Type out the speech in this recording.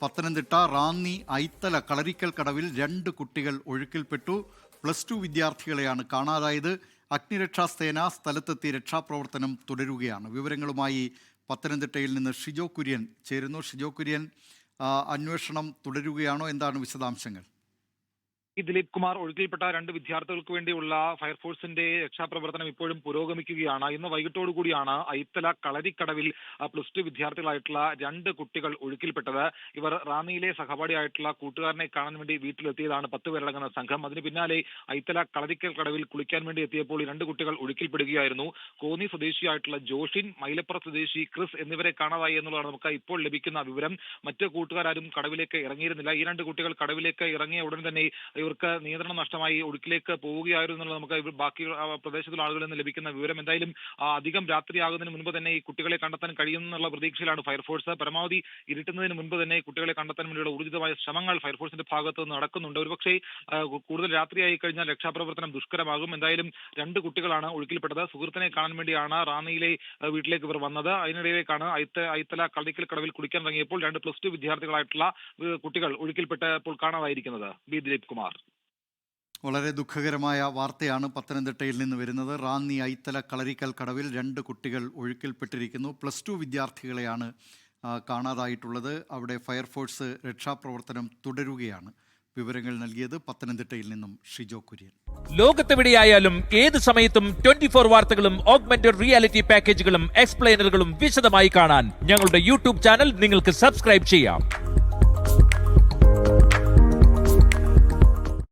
പത്തനംതിട്ട റാന്നി ഐത്തല കളരിക്കൽ കടവിൽ 2 കുട്ടികൾ ഒഴുക്കിൽപ്പെട്ടു. +2 വിദ്യാർത്ഥികളെയാണ് കാണാതായത്. അഗ്നിരക്ഷാസേന സ്ഥലത്തെത്തി രക്ഷാപ്രവർത്തനം തുടരുകയാണ്. വിവരങ്ങളുമായി പത്തനംതിട്ടയിൽ നിന്ന് ഷിജോ കുര്യൻ ചേരുന്നു. ഷിജോ കുര്യൻ, അന്വേഷണം തുടരുകയാണോ? എന്താണ് വിശദാംശങ്ങൾ? ദിലീപ് കുമാർ, ഒഴുക്കിൽപ്പെട്ട 2 വിദ്യാർത്ഥികൾക്ക് വേണ്ടിയുള്ള ഫയർഫോഴ്സിന്റെ രക്ഷാപ്രവർത്തനം ഇപ്പോഴും പുരോഗമിക്കുകയാണ്. ഇന്ന് വൈകിട്ടോടുകൂടിയാണ് ഐത്തല കളരിക്കടവിൽ +2 വിദ്യാർത്ഥികളായിട്ടുള്ള 2 കുട്ടികൾ ഒഴുക്കിൽപ്പെട്ടത്. ഇവർ റാന്നിയിലെ സഹപാഠിയായിട്ടുള്ള കൂട്ടുകാരനെ കാണാൻ വേണ്ടി വീട്ടിലെത്തിയതാണ് 10 പേരടങ്ങുന്ന സംഘം. അതിന് പിന്നാലെ ഐത്തല കളരിക്കൽ കടവിൽ കുളിക്കാൻ വേണ്ടി എത്തിയപ്പോൾ 2 കുട്ടികൾ ഒഴുക്കിൽപ്പെടുകയായിരുന്നു. കോന്നി സ്വദേശിയായിട്ടുള്ള ജോഷിൻ, മൈലപ്പുറം സ്വദേശി ക്രിസ് എന്നിവരെ കാണാതായി എന്നുള്ളതാണ് നമുക്ക് ഇപ്പോൾ ലഭിക്കുന്ന വിവരം. മറ്റ് കൂട്ടുകാരും കടവിലേക്ക് ഇറങ്ങിയിരുന്നില്ല. ഈ 2 കുട്ടികൾ കടവിലേക്ക് ഇറങ്ങിയ ഉടൻ തന്നെ ഇവർക്ക് നിയന്ത്രണം നഷ്ടമായി ഒഴുക്കിലേക്ക് പോവുകയായിരുന്നു എന്നുള്ളത് നമുക്ക് ബാക്കി പ്രദേശത്തുള്ള ആളുകളിൽ നിന്ന് ലഭിക്കുന്ന വിവരം. എന്തായാലും അധികം രാത്രിയാകുന്നതിന് മുൻപ് തന്നെ ഈ കുട്ടികളെ കണ്ടെത്താൻ കഴിയുമെന്നുള്ള പ്രതീക്ഷയിലാണ് ഫയർഫോഴ്സ്. പരമാവധി ഇരുട്ടുന്നതിന് മുൻപ് തന്നെ കുട്ടികളെ കണ്ടെത്താൻ വേണ്ടിയുള്ള ഊർജിതമായ ശ്രമങ്ങൾ ഫയർഫോഴ്സിന്റെ ഭാഗത്ത് നിന്ന് നടക്കുന്നുണ്ട്. ഒരുപക്ഷെ കൂടുതൽ രാത്രിയായി കഴിഞ്ഞാൽ രക്ഷാപ്രവർത്തനം ദുഷ്കരമാകും. എന്തായാലും 2 കുട്ടികളാണ് ഒഴുക്കിൽപ്പെട്ടത്. സുഹൃത്തിനെ കാണാൻ വേണ്ടിയാണ് റാന്നിയിലെ വീട്ടിലേക്ക് ഇവർ വന്നത്. അതിനിടയിലേക്കാണ് ഐത്തല കളരിക്കൽ കടവിൽ കുളിക്കാൻ ഇറങ്ങിയപ്പോൾ 2 +2 വിദ്യാർത്ഥികളായിട്ടുള്ള കുട്ടികൾ ഒഴുക്കിൽപ്പെട്ടപ്പോൾ കാണാതായിരിക്കുന്നത്. ദിലീപ് കുമാർ, വളരെ ദുഃഖകരമായ വാർത്തയാണ് പത്തനംതിട്ടയിൽ നിന്ന് വരുന്നത്. റാന്നി ഐത്തല കളരിക്കൽ കടവിൽ 2 കുട്ടികൾ ഒഴുക്കിൽപ്പെട്ടിരിക്കുന്നു. +2 വിദ്യാർത്ഥികളെയാണ് കാണാതായിട്ടുള്ളത്. അവിടെ ഫയർഫോഴ്സ് രക്ഷാപ്രവർത്തനം തുടരുകയാണ്. വിവരങ്ങൾ നൽകിയത് പത്തനംതിട്ടയിൽ നിന്നും ഷിജോ കുര്യൻ. ലോകത്തെവിടെയായാലും ഏത് സമയത്തും 24 വാർത്തകളും ഓഗ്മെന്റഡ് റിയാലിറ്റി പാക്കേജുകളും എക്സ്പ്ലെയിനറുകളും വിശദമായി കാണാൻ ഞങ്ങളുടെ യൂട്യൂബ് ചാനൽ നിങ്ങൾക്ക് സബ്സ്ക്രൈബ് ചെയ്യാം.